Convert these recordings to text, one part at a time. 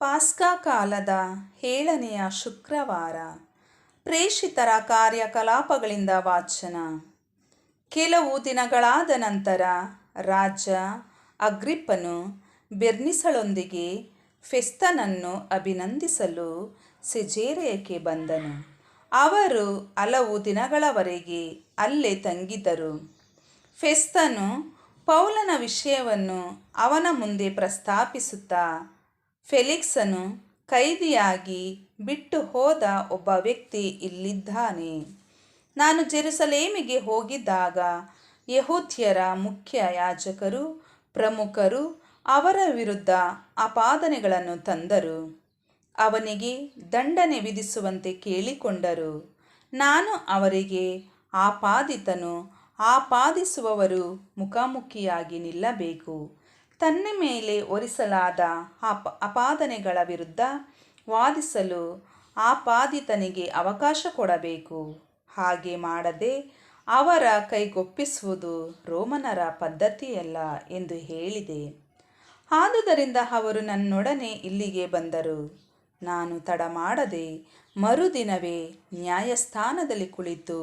ಪಾಸ್ಕಾ ಕಾಲದ 7ನೆಯ ಶುಕ್ರವಾರ. ಪ್ರೇಷಿತರ ಕಾರ್ಯಕಲಾಪಗಳಿಂದ ವಾಚನ. ಕೆಲವು ದಿನಗಳಾದ ನಂತರ ರಾಜ ಅಗ್ರಿಪ್ಪನು ಬೆರ್ನಿಸಳೊಂದಿಗೆ ಫೆಸ್ತನನ್ನು ಅಭಿನಂದಿಸಲು ಸೆಜೇರಿಯಕ್ಕೆ ಬಂದನು. ಅವರು ಹಲವು ದಿನಗಳವರೆಗೆ ಅಲ್ಲೇ ತಂಗಿದ್ದರು. ಫೆಸ್ತನು ಪೌಲನ ವಿಷಯವನ್ನು ಅವನ ಮುಂದೆ ಪ್ರಸ್ತಾಪಿಸುತ್ತಾ, ಫೆಲಿಕ್ಸನು ಕೈದಿಯಾಗಿ ಬಿಟ್ಟು ಹೋದ ಒಬ್ಬ ವ್ಯಕ್ತಿ ಇಲ್ಲಿದ್ದಾನೆ. ನಾನು ಜೆರುಸಲೇಮಿಗೆ ಹೋಗಿದ್ದಾಗ ಯೆಹೂದ್ಯರ ಮುಖ್ಯ ಯಾಜಕರು, ಪ್ರಮುಖರು ಅವರ ವಿರುದ್ಧ ಆಪಾದನೆಗಳನ್ನು ತಂದರು. ಅವನಿಗೆ ದಂಡನೆ ವಿಧಿಸುವಂತೆ ಕೇಳಿಕೊಂಡರು. ನಾನು ಅವರಿಗೆ ಆಪಾದಿತನು, ಆಪಾದಿಸುವವರು ಮುಖಾಮುಖಿಯಾಗಿ ನಿಲ್ಲಬೇಕು. ತನ್ನ ಮೇಲೆ ಹೊರಿಸಲಾದ ಆಪಾದನೆಗಳ ವಿರುದ್ಧ ವಾದಿಸಲು ಆಪಾದಿತನಿಗೆ ಅವಕಾಶ ಕೊಡಬೇಕು. ಹಾಗೆ ಮಾಡದೆ ಅವರ ಕೈಗೊಪ್ಪಿಸುವುದು ರೋಮನರ ಪದ್ಧತಿಯಲ್ಲ ಎಂದು ಹೇಳಿದೆ. ಆದುದರಿಂದ ಅವರು ನನ್ನೊಡನೆ ಇಲ್ಲಿಗೆ ಬಂದರು. ನಾನು ತಡಮಾಡದೆ ಮರುದಿನವೇ ನ್ಯಾಯಸ್ಥಾನದಲ್ಲಿ ಕುಳಿತು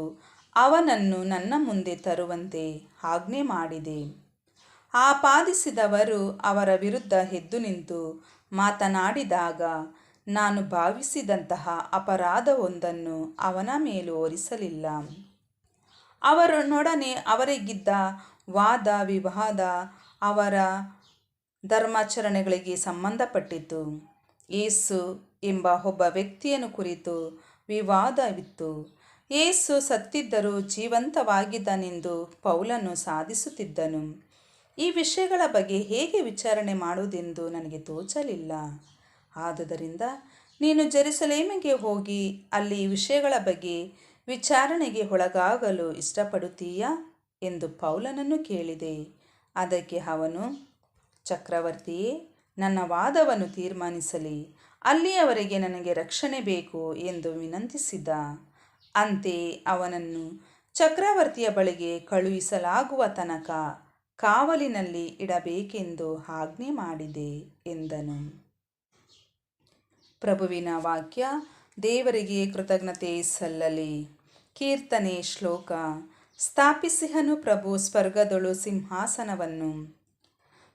ಅವನನ್ನು ನನ್ನ ಮುಂದೆ ತರುವಂತೆ ಆಜ್ಞೆ ಮಾಡಿದೆ. ಆಪಾದಿಸಿದವರು ಅವರ ವಿರುದ್ಧ ಎದ್ದು ನಿಂತು ಮಾತನಾಡಿದಾಗ ನಾನು ಭಾವಿಸಿದಂತಹ ಅಪರಾಧವೊಂದನ್ನು ಅವನ ಮೇಲೂ ಹೊರಿಸಲಿಲ್ಲ. ಅವರೊಡನೆ ಅವರಿಗಿದ್ದ ವಾದ ವಿವಾದ ಅವರ ಧರ್ಮಾಚರಣೆಗಳಿಗೆ ಸಂಬಂಧಪಟ್ಟಿತು. ಯೇಸು ಎಂಬ ಒಬ್ಬ ವ್ಯಕ್ತಿಯನ್ನು ಕುರಿತು ವಿವಾದವಿತ್ತು. ಯೇಸು ಸತ್ತಿದ್ದರೂ ಜೀವಂತವಾಗಿದ್ದನೆಂದು ಪೌಲನು ಸಾಧಿಸುತ್ತಿದ್ದನು. ಈ ವಿಷಯಗಳ ಬಗ್ಗೆ ಹೇಗೆ ವಿಚಾರಣೆ ಮಾಡುವುದೆಂದು ನನಗೆ ತೋಚಲಿಲ್ಲ. ಆದುದರಿಂದ ನೀನು ಜೆರುಸಲೇಮಿಗೆ ಹೋಗಿ ಅಲ್ಲಿ ಈ ವಿಷಯಗಳ ಬಗ್ಗೆ ವಿಚಾರಣೆಗೆ ಒಳಗಾಗಲು ಇಷ್ಟಪಡುತ್ತೀಯಾ ಎಂದು ಪೌಲನನ್ನು ಕೇಳಿದೆ. ಅದಕ್ಕೆ ಅವನು, ಚಕ್ರವರ್ತಿಯೇ, ನನ್ನ ವಾದವನ್ನು ತೀರ್ಮಾನಿಸಲಿ, ಅಲ್ಲಿಯವರೆಗೆ ನನಗೆ ರಕ್ಷಣೆ ಬೇಕು ಎಂದು ವಿನಂತಿಸಿದ. ಅಂತೆಯೇ ಅವನನ್ನು ಚಕ್ರವರ್ತಿಯ ಬಳಿಗೆ ಕಳುಹಿಸಲಾಗುವ ತನಕ ಕಾವಲಿನಲ್ಲಿ ಇಡಬೇಕೆಂದು ಆಜ್ಞೆ ಮಾಡಿದೆ ಎಂದನು. ಪ್ರಭುವಿನ ವಾಕ್ಯ. ದೇವರಿಗೆ ಕೃತಜ್ಞತೆ ಸಲ್ಲಲಿ. ಕೀರ್ತನೆ. ಶ್ಲೋಕ. ಸ್ಥಾಪಿಸಿಹನು ಪ್ರಭು ಸ್ವರ್ಗದೊಳು ಸಿಂಹಾಸನವನ್ನು.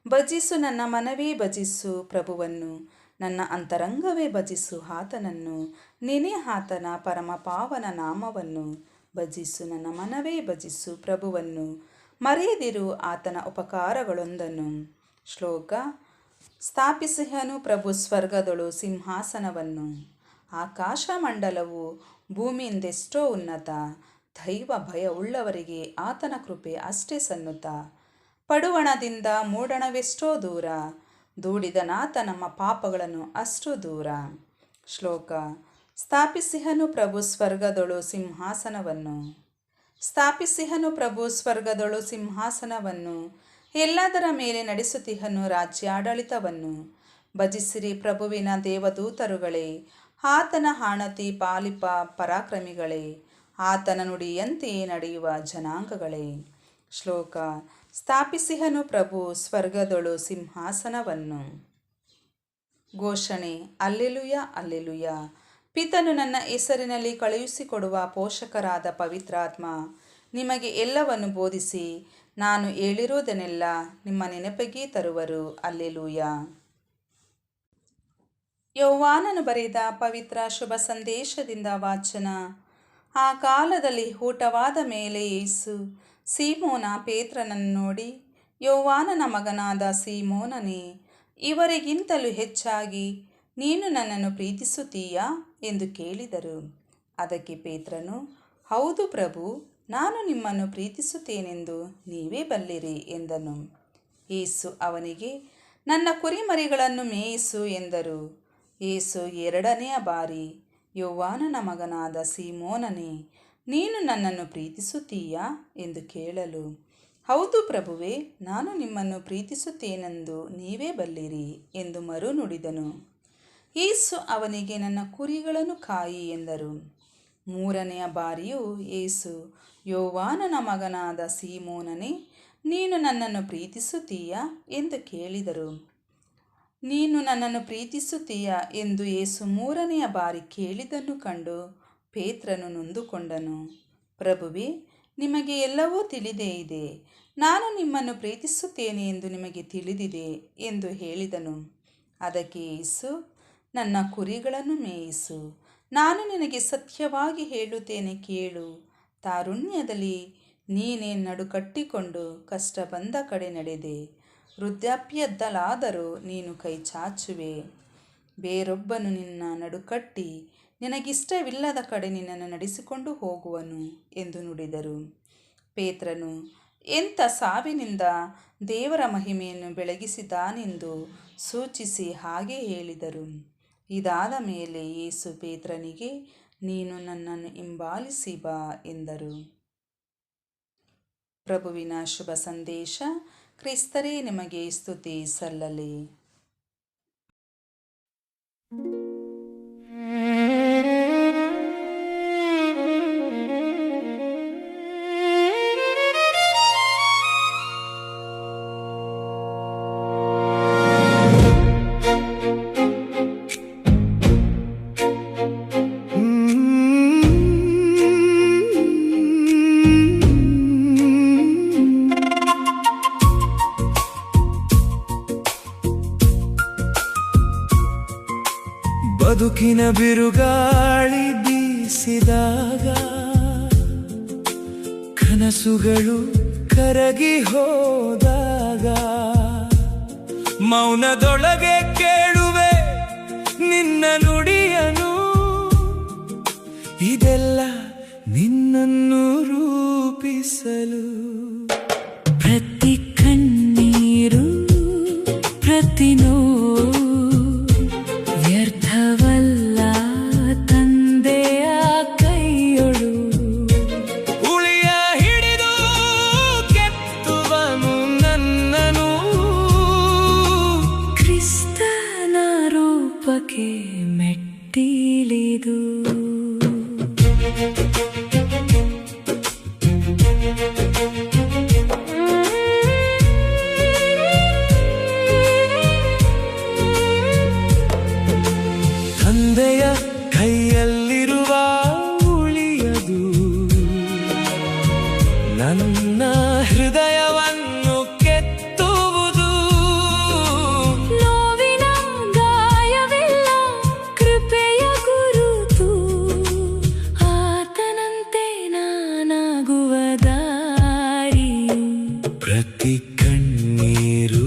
ಭಜಿಸು ನನ್ನ ಮನವೇ, ಭಜಿಸು ಪ್ರಭುವನ್ನು, ನನ್ನ ಅಂತರಂಗವೇ ಭಜಿಸು ಆತನನ್ನು. ನೆನೆ ಆತನ ಪರಮಪಾವನ ನಾಮವನ್ನು. ಭಜಿಸು ನನ್ನ ಮನವೇ, ಭಜಿಸು ಪ್ರಭುವನ್ನು, ಮರೆಯದಿರು ಆತನ ಉಪಕಾರಗಳೊಂದನ್ನು. ಶ್ಲೋಕ. ಸ್ಥಾಪಿಸಿಹನು ಪ್ರಭು ಸ್ವರ್ಗದೊಳು ಸಿಂಹಾಸನವನ್ನು. ಆಕಾಶ ಮಂಡಲವು ಭೂಮಿಯಿಂದೆಷ್ಟೋ ಉನ್ನತ. ದೈವ ಭಯ ಉಳ್ಳವರಿಗೆ ಆತನ ಕೃಪೆ ಅಷ್ಟೇ ಸನ್ನುತ. ಪಡುವಣದಿಂದ ಮೂಡಣವೆಷ್ಟೋ ದೂರ. ದೂಡಿದನಾತ ನಮ್ಮ ಪಾಪಗಳನ್ನು ಅಷ್ಟು ದೂರ. ಶ್ಲೋಕ. ಸ್ಥಾಪಿಸಿಹನು ಪ್ರಭು ಸ್ವರ್ಗದೊಳು ಸಿಂಹಾಸನವನ್ನು. ಸ್ಥಾಪಿಸಿಹನು ಪ್ರಭು ಸ್ವರ್ಗದೊಳು ಸಿಂಹಾಸನವನ್ನು. ಎಲ್ಲದರ ಮೇಲೆ ನಡೆಸುತ್ತಿಹನು ರಾಜ್ಯಾಡಳಿತವನ್ನು. ಭಜಿಸಿರಿ ಪ್ರಭುವಿನ ದೇವದೂತರುಗಳೇ, ಆತನ ಆಣತಿ ಪಾಲಿಪ ಪರಾಕ್ರಮಿಗಳೇ, ಆತನ ನುಡಿಯಂತೆಯೇ ನಡೆಯುವ ಜನಾಂಗಗಳೇ. ಶ್ಲೋಕ. ಸ್ಥಾಪಿಸಿಹನು ಪ್ರಭು ಸ್ವರ್ಗದೊಳು ಸಿಂಹಾಸನವನ್ನು. ಘೋಷಣೆ. Alleluia, alleluia. ಪಿತನು ನನ್ನ ಹೆಸರಿನಲ್ಲಿ ಕಳುಹಿಸಿಕೊಡುವ ಪೋಷಕರಾದ ಪವಿತ್ರಾತ್ಮ ನಿಮಗೆ ಎಲ್ಲವನ್ನು ಬೋಧಿಸಿ ನಾನು ಹೇಳಿರುವುದನ್ನೆಲ್ಲ ನಿಮ್ಮ ನೆನಪಿಗೆ ತರುವರು. ಅಲ್ಲೆಲುಯ. ಯೋಹಾನನು ಬರೆದ ಪವಿತ್ರ ಶುಭ ಸಂದೇಶದಿಂದ ವಾಚನ. ಆ ಕಾಲದಲ್ಲಿ ಊಟವಾದ ಮೇಲೆ ಯೇಸು ಸೀಮೋನ ಪೇತ್ರನನ್ನು ನೋಡಿ, ಯೋಹಾನನ ಮಗನಾದ ಸೀಮೋನನೇ, ಇವರಿಗಿಂತಲೂ ಹೆಚ್ಚಾಗಿ ನೀನು ನನ್ನನ್ನು ಪ್ರೀತಿಸುತ್ತೀಯಾ ಎಂದು ಕೇಳಿದರು. ಅದಕ್ಕೆ ಪೇತ್ರನು, ಹೌದು ಪ್ರಭು, ನಾನು ನಿಮ್ಮನ್ನು ಪ್ರೀತಿಸುತ್ತೇನೆಂದು ನೀವೇ ಬಲ್ಲಿರಿ ಎಂದನು. ಯೇಸು ಅವನಿಗೆ, ನನ್ನ ಕುರಿಮರಿಗಳನ್ನು ಮೇಯಿಸು ಎಂದರು. ಯೇಸು ಎರಡನೆಯ ಬಾರಿ, ಯೋಹಾನನ ಮಗನಾದ ಸೀಮೋನನೇ, ನೀನು ನನ್ನನ್ನು ಪ್ರೀತಿಸುತ್ತೀಯಾ ಎಂದು ಕೇಳಲು, ಹೌದು ಪ್ರಭುವೇ, ನಾನು ನಿಮ್ಮನ್ನು ಪ್ರೀತಿಸುತ್ತೇನೆಂದು ನೀವೇ ಬಲ್ಲಿರಿ ಎಂದು ಮರು ನುಡಿದನು. ಯೇಸು ಅವನಿಗೆ, ನನ್ನ ಕುರಿಗಳನ್ನು ಕಾಯಿ ಎಂದರು. ಮೂರನೆಯ ಬಾರಿಯೂ ಯೇಸು, ಯೋಹಾನನ ಮಗನಾದ ಸೀಮೋನನೇ, ನೀನು ನನ್ನನ್ನು ಪ್ರೀತಿಸುತ್ತೀಯಾ ಎಂದು ಕೇಳಿದರು. ನೀನು ನನ್ನನ್ನು ಪ್ರೀತಿಸುತ್ತೀಯಾ ಎಂದು ಯೇಸು ಮೂರನೆಯ ಬಾರಿ ಕೇಳಿದನ್ನು ಕಂಡು ಪೇತ್ರನು ನೊಂದುಕೊಂಡನು. ಪ್ರಭುವೇ, ನಿಮಗೆ ಎಲ್ಲವೂ ತಿಳಿದೇ ಇದೆ, ನಾನು ನಿಮ್ಮನ್ನು ಪ್ರೀತಿಸುತ್ತೇನೆ ಎಂದು ನಿಮಗೆ ತಿಳಿದಿದೆ ಎಂದು ಹೇಳಿದನು. ಅದಕ್ಕೆ ಯೇಸು, ನನ್ನ ಕುರಿಗಳನ್ನು ಮೇಯಿಸು, ನಾನು ನಿನಗೆ ಸತ್ಯವಾಗಿ ಹೇಳುತ್ತೇನೆ ಕೇಳು, ತಾರುಣ್ಯದಲ್ಲಿ ನೀನೇ ನಡುಕಟ್ಟಿಕೊಂಡು ಕಷ್ಟ ಬಂದ ಕಡೆ ನಡೆದೆ, ವೃದ್ಧಾಪ್ಯದಲ್ಲಾದರೂ ನೀನು ಕೈ ಚಾಚುವೆ, ಬೇರೊಬ್ಬನು ನಿನ್ನ ನಡುಕಟ್ಟಿ ನಿನಗಿಷ್ಟವಿಲ್ಲದ ಕಡೆ ನಿನ್ನನ್ನು ನಡೆಸಿಕೊಂಡು ಹೋಗುವನು ಎಂದು ನುಡಿದರು. ಪೇತ್ರನು ಎಂಥ ಸಾವಿನಿಂದ ದೇವರ ಮಹಿಮೆಯನ್ನು ಬೆಳಗಿಸಿದಾನೆಂದು ಸೂಚಿಸಿ ಹಾಗೆ ಹೇಳಿದರು. ಇದಾದ ಮೇಲೆ ಯೇಸು ಪೇತ್ರನಿಗೆ, ನೀನು ನನ್ನನ್ನು ಹಿಂಬಾಲಿಸಿ ಬಾ ಎಂದರು. ಪ್ರಭುವಿನ ಶುಭ ಸಂದೇಶ. ಕ್ರಿಸ್ತರೇ, ನಿಮಗೆ ಸ್ತುತಿ ಸಲ್ಲಲಿ. ಬದುಕಿನ ಬಿರುಗಾಳಿ ಬೀಸಿದಾಗ ಕನಸುಗಳು ಕರಗಿ ಹೋದಾಗ ಮೌನದೊಳಗೆ ಕೇಳುವೆ ನಿನ್ನ ನುಡಿಯನು, ಇದೆಲ್ಲ ನಿನ್ನನ್ನು ರೂಪಿಸಲು. ಪ್ರತಿ ಕಣ್ಣೀರು, ಪ್ರತಿ ನೋವು ವ್ಯರ್ಥವಲ್ಲ ತಂದೆಯ ಕೈಯೊಳು. ಉಳಿಯ ಹಿಡಿದು ಕೆತ್ತುವನು ನನ್ನನು, ಕ್ರಿಸ್ತನ ರೂಪಕ್ಕೆ ಮೆಟ್ಟಿಲಿದು. ತಂದೆಯ ಕೈಯಲ್ಲಿರುವ ಉಳಿಯದು ನನ್ನ ಹೃದಯವನ್ನು ಕೆತ್ತುವುದು. ನೋವಿನ ಗಾಯವಿಲ್ಲ, ಕೃಪೆಯ ಗುರುತು, ಆತನಂತೆ ನಾನಾಗುವ ದಾರಿಯು. ಪ್ರತಿ ಕಣ್ಣೀರು,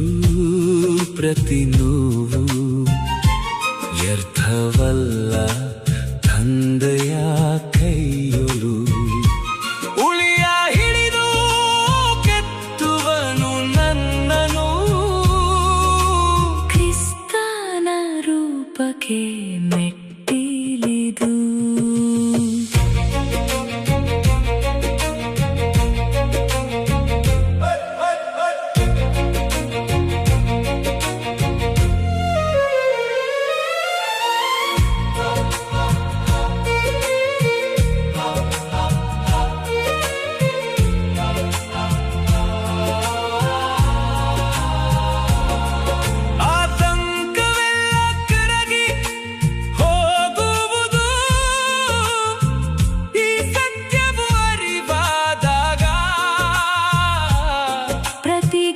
ಪ್ರತಿ ನೋವು ವ್ಯರ್ಥವಲ್ಲ ತಂದೆಯ ಕೈಯೊಳು. ಉಳಿಯ ಹಿಡಿದು ಕೆತ್ತುವನು ನನ್ನನು, ಕ್ರಿಸ್ತನ ರೂಪಕ್ಕೆ ಮೆಟ್ಟಿಲಿದು.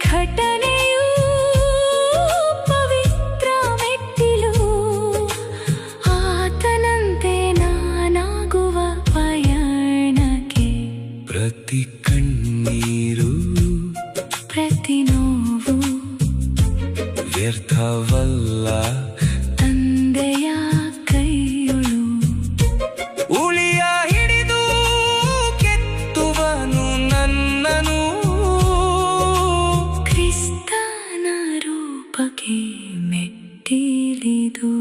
ಘಟನೆಯು ಪವಿತ್ರ ಮೆಟ್ಟಿಲು, ಆತನಂತೆ ನಾನಾಗುವ ಪಯಣಕ್ಕೆ. ಪ್ರತಿ ಕಣ್ಣೀರು, ಪ್ರತಿ ನೋವು ವ್ಯರ್ಥವಲ್ಲ ತಂದೆಯ ಕೈಯೊಳು. ಉಳಿಯ ಹಿಡಿದು ಕೆತ್ತುವನು ನನ್ನನು, ಕ್ರಿಸ್ತನ ರೂಪಕ್ಕೆ ಮೆಟ್ಟಿಲಿದು.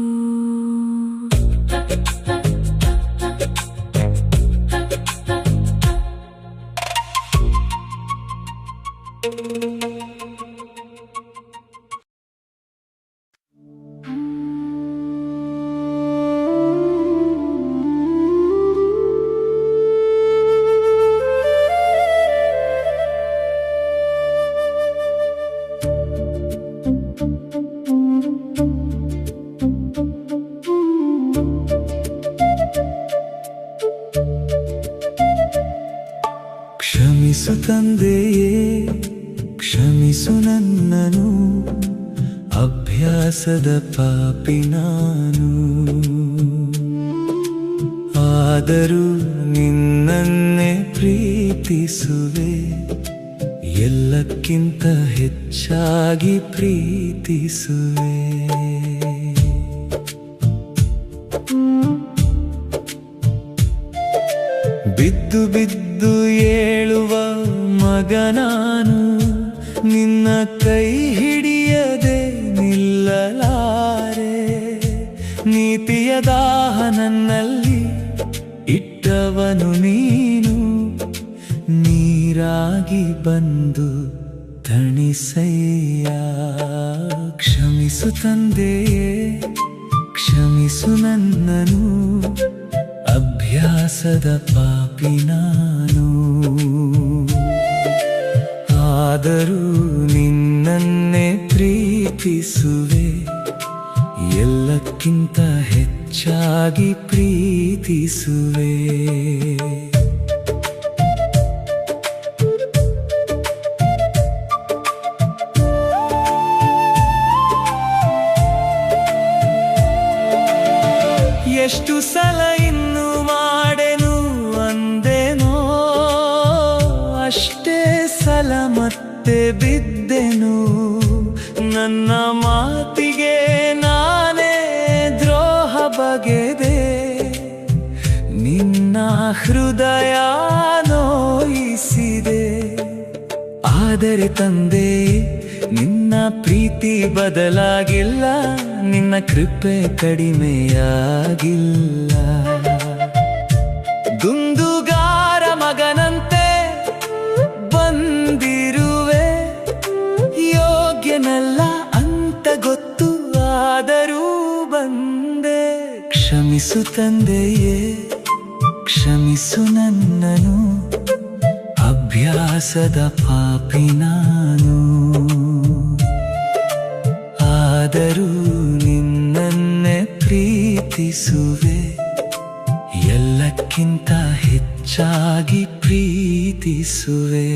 ಅಭ್ಯಾಸದ ಪಾಪಿ ನಾನು, ಆದರೂ ನಿನ್ನನ್ನೇ ಪ್ರೀತಿಸುವೆ, ಎಲ್ಲಕ್ಕಿಂತ ಹೆಚ್ಚಾಗಿ ಪ್ರೀತಿಸುವೆ. ಬಿದ್ದು ಬಿದ್ದು ಏಳುವ ಮಗ ನಾನು, ನಿನ್ನ ಕೈ ಹಿಡಿಯದೆ ನಿಲ್ಲಲಾರೆ. ನೀತಿಯ ದಾಹ ನನ್ನಲ್ಲಿ ಇಟ್ಟವನು ನೀನು, ನೀರಾಗಿ ಬಂದು ತಣಿಸಯ್ಯ. ಕ್ಷಮಿಸು ತಂದೆಯೇ, ಕ್ಷಮಿಸು ನನ್ನನು, ಅಭ್ಯಾಸದ ಪಾಪಿ ನಾನು. ಆದರೂ ನಿನ್ನನ್ನೇ ಪ್ರೀತಿಸುವೆ, ಎಲ್ಲಕ್ಕಿಂತ ಹೆಚ್ಚಾಗಿ ಪ್ರೀತಿಸುವೆ. ಎಷ್ಟು ಸಲ ಇನ್ನು ಮಾಡೆನು ಅಂದೆನೋ, ಅಷ್ಟೇ ಸಲ ಮತ್ತೆ ಬಿದ್ದೆನು. ನನ್ನ ಮಾತಿಗೆ ನಾನೇ ದ್ರೋಹ ಬಗೆದೆ, ನಿನ್ನ ಹೃದಯ ನೋಯಿಸಿದೆ. ಆದರೆ ತಂದೆ, ನಿನ್ನ ಪ್ರೀತಿ ಬದಲಾಗಿಲ್ಲ, ನಿನ್ನ ಕೃಪೆ ಕಡಿಮೆಯಾಗಿಲ್ಲ. ದುಂದುಗಾರ ಮಗನಂತೆ ಬಂದಿರುವೆ, ಯೋಗ್ಯನಲ್ಲ ಅಂತ ಗೊತ್ತು, ಆದರೂ ಬಂದೆ. ಕ್ಷಮಿಸು ತಂದೆಯೇ, ಕ್ಷಮಿಸು ನನ್ನನು, ಅಭ್ಯಾಸದ ಪಾಪಿ ನಾನು. ಆದರೂ ನಿನ್ನನ್ನೇ ಪ್ರೀತಿಸುವೆ, ಎಲ್ಲಕ್ಕಿಂತ ಹೆಚ್ಚಾಗಿ ಪ್ರೀತಿಸುವೆ.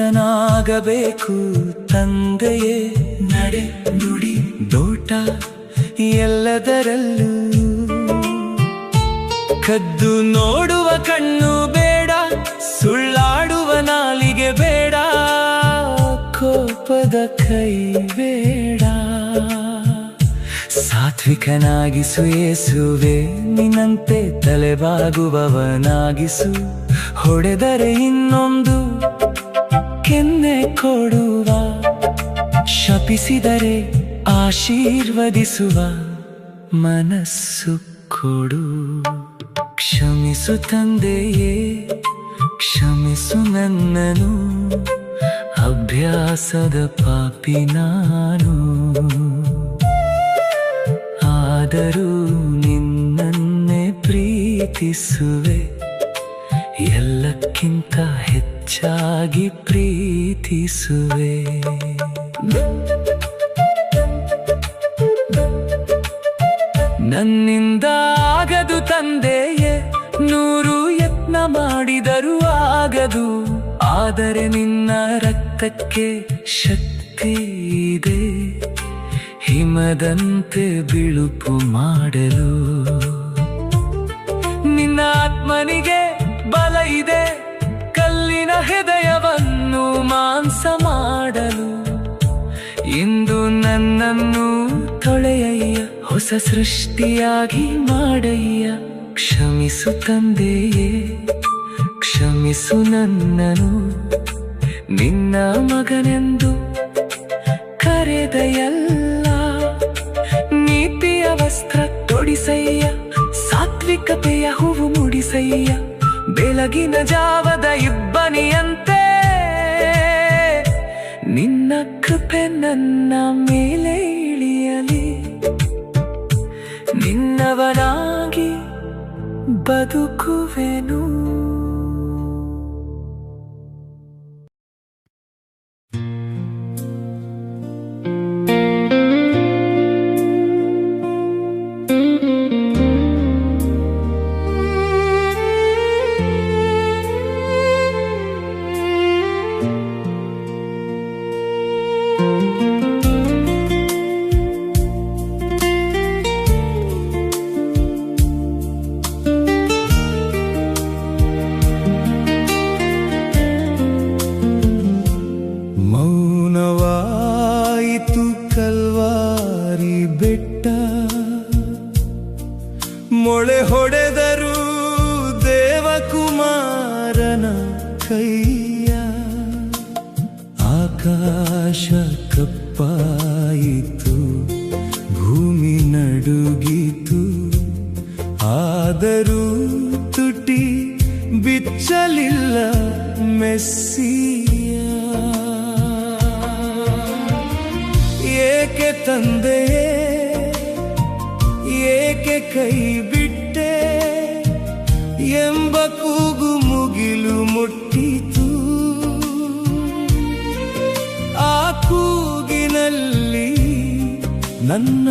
ನೀತಿವಂತನಾಗಬೇಕು ತಂದೆಯೇ, ನಡೆ ನುಡಿ ದೋಟ ಎಲ್ಲದರಲ್ಲೂ. ಕದ್ದು ನೋಡುವ ಕಣ್ಣು ಬೇಡ, ಸುಳ್ಳಾಡುವ ನಾಲಿಗೆ ಬೇಡ, ಕೋಪದ ಕೈ ಬೇಡ. ಸಾತ್ವಿಕನಾಗಿಸು ಯೇಸುವೆ, ನಿನ್ನಂತೆ ತಲೆಬಾಗುವವನಾಗಿಸು. ಹೊಡೆದರೆ ಇನ್ನೊಂದು ಕೆನ್ನೆ ಕೊಡುವ, ಶಪಿಸಿದರೆ ಆಶೀರ್ವದಿಸುವ ಮನಸ್ಸು ಕೊಡು. ಕ್ಷಮಿಸು ತಂದೆಯೇ, ಕ್ಷಮಿಸು ನನ್ನನು, ಅಭ್ಯಾಸದ ಪಾಪಿ ನಾನು. ಆದರೂ ನಿನ್ನನ್ನೇ ಪ್ರೀತಿಸುವೆ, ಎಲ್ಲಕ್ಕಿಂತ ಹೆಚ್ಚಾಗಿ ಪ್ರೀತಿಸುವೆ. ನನ್ನಿಂದ ಆಗದು ತಂದೆಯೇ, 100 ಯತ್ನ ಮಾಡಿದರೂ ಆಗದು. ಆದರೆ ನಿನ್ನ ರಕ್ತಕ್ಕೆ ಶಕ್ತಿ ಇದೆ, ಹಿಮದಂತೆ ಬಿಳುಪು ಮಾಡಲು. ನಿನ್ನ ಆತ್ಮನಿಗೆ ಬಲ ಇದೆ, ಕಲ್ಲಿನ ಹೃದಯವನ್ನು ಮಾಂಸ ಮಾಡಲು. ಇಂದು ನನ್ನನ್ನು ತೊಳೆಯಯ್ಯ, ಹೊಸ ಸೃಷ್ಟಿಯಾಗಿ ಮಾಡಯ್ಯ. ಕ್ಷಮಿಸು ತಂದೆಯೇ, ಕ್ಷಮಿಸು ನನ್ನನು, ನಿನ್ನ ಮಗನೆಂದು ಕರೆದೆಯಲ್ಲ. ನೀತಿಯ ವಸ್ತ್ರ ತೊಡಿಸಯ್ಯ, ಸಾತ್ವಿಕತೆಯ ಹೂವು ಮುಡಿಸಯ್ಯ. ಬೆಳಗಿನ ಜಾವದ ಇಬ್ಬನಿಯಂತೆ ನಿನ್ನ ಕೃಪೆ ನನ್ನ ಮೇಲೆ ಇಳಿಯಲಿ. ನಿನ್ನವನಾಗಿ ಬದುಕುವೆನು. ಆಕಾಶ ಕಪ್ಪಾಯಿತು, ಭೂಮಿ ನಡುಗಿತು, ಆದರೂ ತುಟಿ ಬಿಚ್ಚಲಿಲ್ಲ ಮೆಸ್ಸಿಯ. ಏಕೆ ತಂದೆಯೇ, ಏಕೆ ಕೈ ಬಿಟ್ಟೆ ಎಂಬ ಕೂಗು ಮುಗಿಲು ಮುಟ್ಟಿತು. ಆ ಕೂಗಿನಲ್ಲಿ ನನ್ನ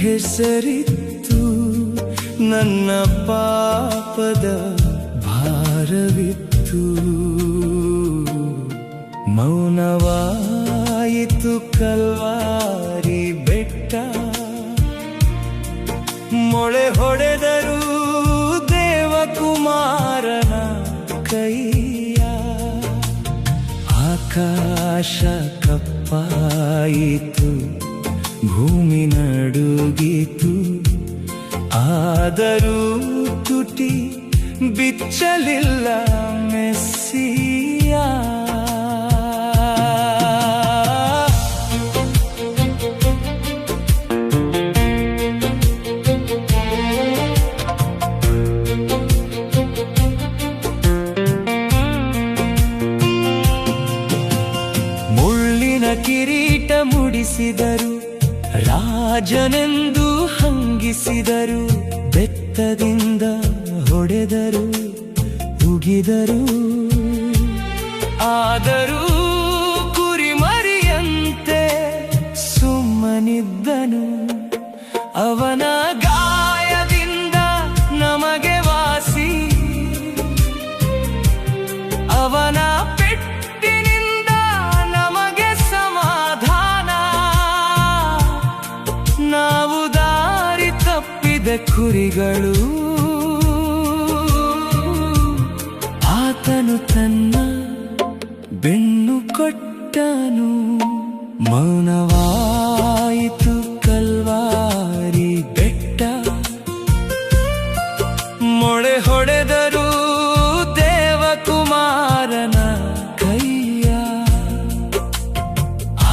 ಹೆಸರಿತ್ತು, ನನ್ನ ಪಾಪದ ಭಾರವಿತ್ತು. ಮೌನವಾಯಿತು ಕಲ್ವಾರಿ ಬೆಟ್ಟ, ಮೊಳೆ ಹೊಡೆದರು ದೇವಕುಮಾರನ ಕೈಯ. ಆಕಾಶ ಕಪ್ಪಾಯಿತು, ಭೂಮಿ ನಡುಗಿತು, ಆದರೂ ತುಟಿ ಬಿಚ್ಚಲಿಲ್ಲ ಮೆಸ್ಸಿಯ. ಮುಳ್ಳಿನ ಕಿರೀಟ ಮುಡಿಸಿದರು, ರಾಜನೆಂದು ಹಂಗಿಸಿದರು, ಬೆತ್ತದಿಂದ ಹೊಡೆದರು, ಉಗಿದರು. ಆದರೂ ಕುರಿಮರಿಯಂತೆ ಸುಮ್ಮನಿದ್ದನು. ಅವನ ಗಾಯದಿಂದ ನಮಗೆ ವಾಸಿ, ಅವನ ಪೆಟ್ಟಿನಿಂದ ನಮಗೆ ಸಮಾಧಾನ. ನಾವು ದಾರಿ ತಪ್ಪಿದ ಕುರಿಗಳು, ಆತನು ತನ್ನ ಬೆನ್ನು ಕೊಟ್ಟನು. ಮೌನವಾಯಿತು ಕಲ್ವಾರಿ ಬೆಟ್ಟ, ಮೊಳೆ ಹೊಡೆದರು ದೇವಕುಮಾರನ ಕೈಯ.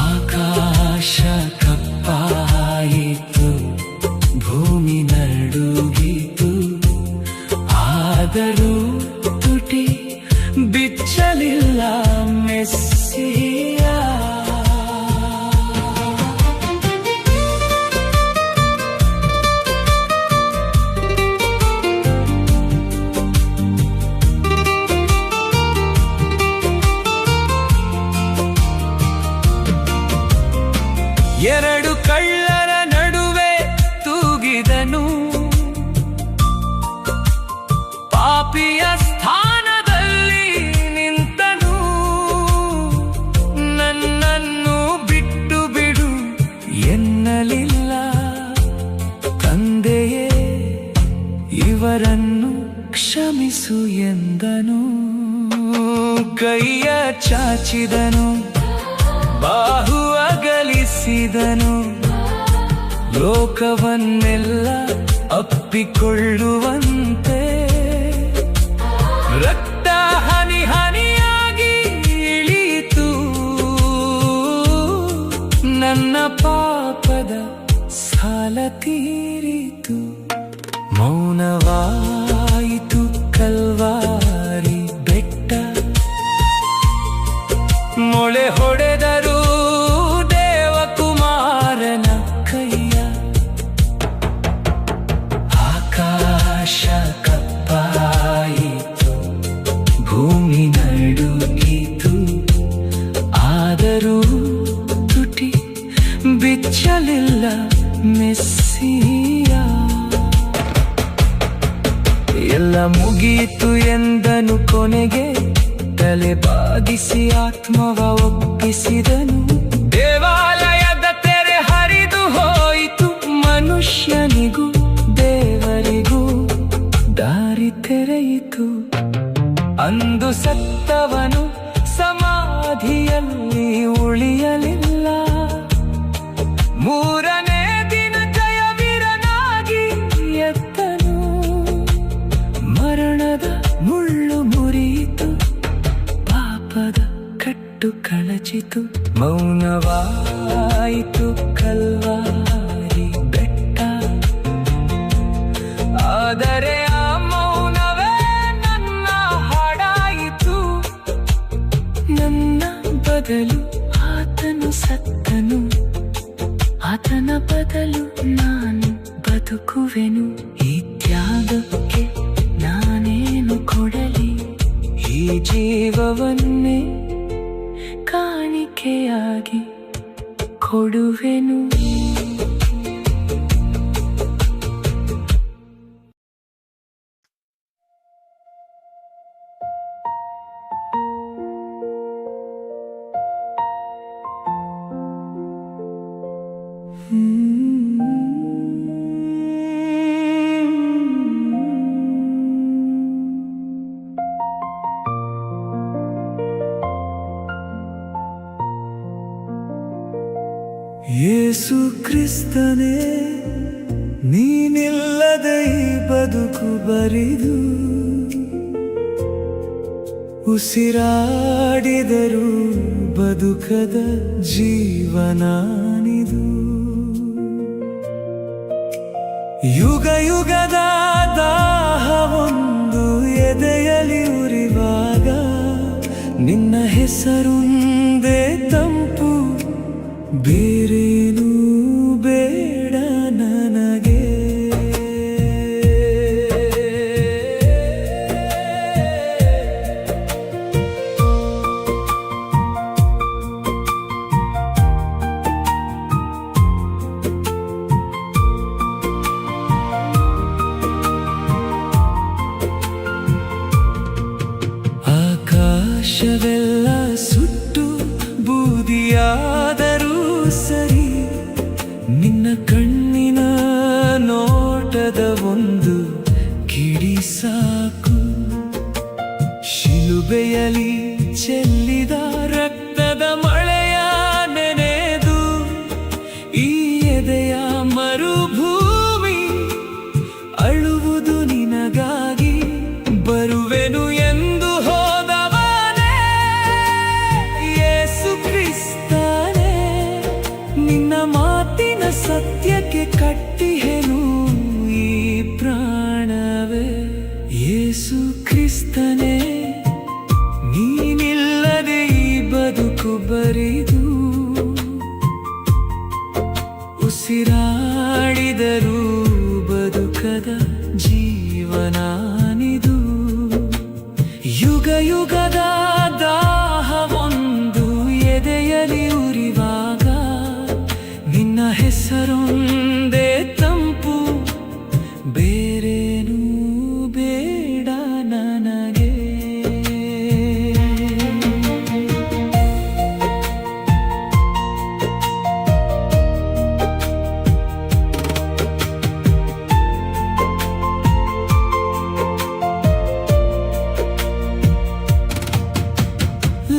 ಆಕಾಶ ಕಪ್ಪಾಯಿತು, ಭೂಮಿ ನಡುಗಿತು, ಆದರೂ ತುಟಿ ಬಿಚ್ಚಲಿಲ್ಲ ಮೆಸ್ಸಿಯ. ಎರಡು ಕಳ್ಳರ ನಡುವೆ ತೂಗಿದನು, ಪಾಪಿಯ ಸ್ಥಾನದಲ್ಲಿ ನಿಂತನು. ನನ್ನನ್ನು ಬಿಟ್ಟು ಬಿಡು ಎನ್ನಲಿಲ್ಲ, ತಂದೆಯೇ ಇವರನ್ನು ಕ್ಷಮಿಸು ಎಂದನು. ಕೈಯ ಚಾಚಿದನು, ಬಾಹು ಅಗಲಿಸಿದನು, ಲೋಕವನ್ನೆಲ್ಲ ಅಪ್ಪಿಕೊಳ್ಳುವಂತೆ. ರಕ್ತ ಹನಿ ಹನಿಯಾಗಿ ಇಳಿಯಿತು, ನನ್ನ ಪಾಪದ ಸಾಲ ತೀರಿತು. ಮೌನವಾಯಿತು ಕಲ್ವಾರಿ ಬೆಟ್ಟ, ಮೊಳೆ ಹೊಡೆದರು ದೇವಕುಮಾರನ ಕೈಯ. ಆಕಾಶ ಕಪ್ಪಾಯಿತು, ಭೂಮಿ ನಡುಗಿತು, ಆದರೂ ತುಟಿ ಬಿಚ್ಚಲಿಲ್ಲ ಮೆಸ್ಸಿಯ. ಎಲ್ಲ ಮುಗಿಯಿತು ಎಂದನು ಕೊನೆಗೆ, ತಲೆ ಬಾಗಿಸಿ ಆತ್ಮವ ಒಪ್ಪಿಸಿದನು. ದೇವಾಲಯದ ತೆರೆ ಹರಿದು ಹೋಯಿತು, ಮನುಷ್ಯನಿಗೂ ದೇವರಿಗೂ ದಾರಿ ತೆರೆಯಿತು. ಅಂದು ಸತ್ತವನು ಸಮಾಧಿಯಲ್ಲಿ ಉಳಿಯಲಿಲ್ಲ, ಮೂರನೇ ದಿನ ಜಯವೀರನಾಗಿ ಎದ್ದನು. ಮರಣದ ಮುಳ್ಳು ಮುರಿಯಿತು, ಪಾಪದ ಕಟ್ಟು ಕಳಚಿತು, ಮೌನವಾಯಿತು ಕಲ್ವಾರಿ ಬೆಟ್ಟ. ಆದರೆ ಆ ಮೌನವೇ ನನ್ನ ಹಾಡಾಯಿತು. ನನ್ನ ಬದಲು ಆತನು ಸತ್ತನು, ಆತನ ಬದಲು ನಾನು ಬದುಕುವೆನು. ಈ ತ್ಯಾಗಕ್ಕೆ ನಾನೇನು ಕೊಡಲಿ, ಈ ಜೀವವನ್ನೇ ಕಾಣಿಕೆಯಾಗಿ ಕೊಡುವೆನು. ಯೇಸು ಕ್ರಿಸ್ತನೇ, ನೀನಿಲ್ಲದ ಈ ಬದುಕು ಬರಿದು, ಉಸಿರಾಡಿದರೂ ಬದುಕದ ಜೀವನಾನಿದು. ಯುಗ ಯುಗದ ದಾಹವೊಂದು ಎದೆಯಲಿ ಉರಿವಾಗ, ನಿನ್ನ ಹೆಸರುಂದೇ ತಂಪು, ಬೇರೇನೂ ಬೇಡ ನನಗೆ. ಆಕಾಶವೆಲ್ಲ ಸುಟ್ಟು ಬೂದಿಯಾದರೂ ಸರಿ, ನಿನ್ನ ಕಣ್ಣಿನ ನೋಟದ ಒಂದು ಕಿಡಿ ಸಾಕು. ಶಿಲುಬೆಯಲಿ ಚೆಲ್ಲಿದ ರಕ್ತದ ಮಳೆಯ ನೆನೆದು, ಈ ಎದೆಯ ಮರುಭೂಮಿ ಅಳುವುದು ನಿನಗಾಗಿ. ಬರುವೆನು ಎಂದು ಹೋದವನೇ ಯೇಸು ಕ್ರಿಸ್ತನೇ, ನಿನ್ನ ಮಾತಿನ ಸತ್ಯಕ್ಕೆ ಕಟ್ಟಿಹೆನು ಈ ಪ್ರಾಣವೇ. ಯೇಸು ಕ್ರಿಸ್ತನೇ, ನೀನಿಲ್ಲದೆ ಈ ಬದುಕು ಬರಿದು, ಉಸಿರಾಡಿದರೂ ಬದುಕದ ಜೀವನಾನಿದು. ಯುಗ ಯುಗದ ದಾಹವೊಂದು ಎದೆಯಲಿ ಉರಿವಾಗ, ನಿನ್ನ ಹೆಸರೊಂದೇ ತಂಪು, ಬೇರೇನೂ ಬೇಡ ನನಗೆ.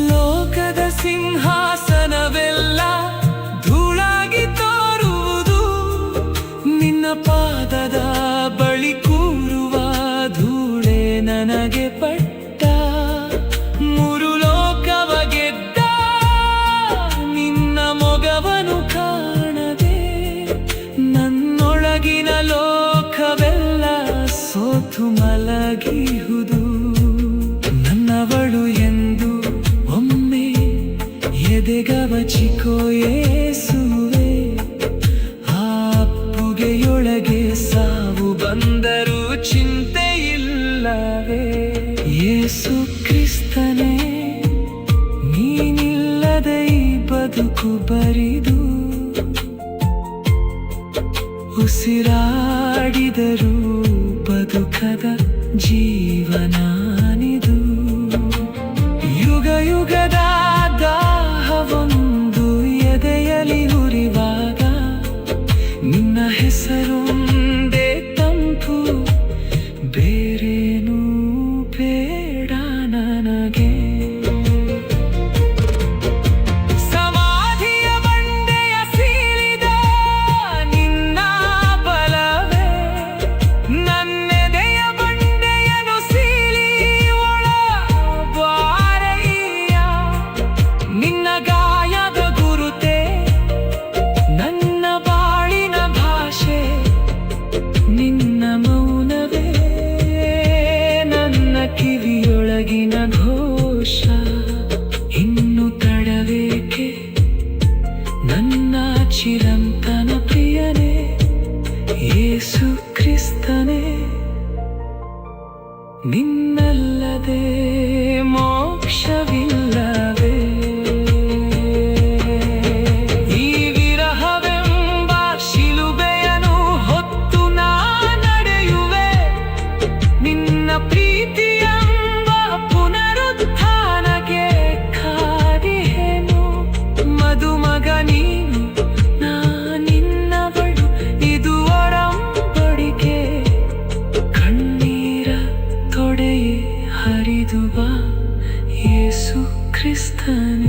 ಲೋಕದ ಸಿಂಹಾಸನವೆಲ್ಲ ಧೂಳಾಗಿ ತೋರುವುದು, ನಿನ್ನ ಪಾದದ ಬಳಿ ಕೂರುವ ಧೂಳೆ ನನಗೆ ಪಟ್ಟ. ಮೂರು ಲೋಕವ ಗೆದ್ದ ನಿನ್ನ ಮೊಗವನು ಕಾಣದೆ, ನನ್ನೊಳಗಿನ ಲೋಕವೆಲ್ಲ ಸೋತು ಮಲಗಿಹುದು. ನನ್ನವಳು ಎಂದು ಒಮ್ಮೆ ಎದೆಗವಚಿಕೋ ಯೇಸುವೆ, ಆ ಅಪ್ಪುಗೆಯೊಳಗೆ ಸಾವು ಬಂದರೂ ಚಿಂತೆ ಇಲ್ಲವೇ. ಯೇಸು ಕ್ರಿಸ್ತನೇ, ನೀನಿಲ್ಲದೆ ಈ ಬದುಕು ಬರಿದು, ಉಸಿರಾಡಿದರೂ ಬದುಕದ ಜೀವನಾನಿದು. ಯುಗ ಯುಗದ ದಾಹವೊಂದು ಎದೆಯಲಿ ಉರಿವಾಗ, ನಿನ್ನ ಹೆಸರೊಂದೇ ತಂಪು, ಬೇರೇನೂ ಬೇಡ ನನಗೆ. ಸಮಾಧಿಯ ಬಂಡೆಯ ಸೀಳಿದ ನಿನ್ನ ಬಲವೇ, ನನ್ನೆದೆಯ ಬಂಡೆಯನ್ನು ಸೀಳಿ ಚಿರಂತನ ಪ್ರಿಯನೇ ಯೇಸು ಕ್ರಿಸ್ತನೇ, ನಿನ್ನಲ್ಲದೆ ಮೋಕ್ಷವಿಲ್ಲವೇ. ಈ ವಿರಹವೆಂಬ ಶಿಲುಬೆಯನ್ನು ಹೊತ್ತು ನಾ ನಡೆಯುವೆ, ನಿನ್ನ ಪ್ರೀತಿಯೆಂಬ ಪುನರುತ್ಥಾನಕ್ಕೆ ಕಾದಿಹೆನು. ಮದುಮಗ ನೀನು, ನಾ ನಿನ್ನವಳು, ಇದು ಒಡಂಬಡಿಕೆ. ಕಣ್ಣೀರ ತೊಡೆಯೇ ಹರಿದು ಬಾ ಯೇಸು ಕ್ರಿಸ್ತನೇ.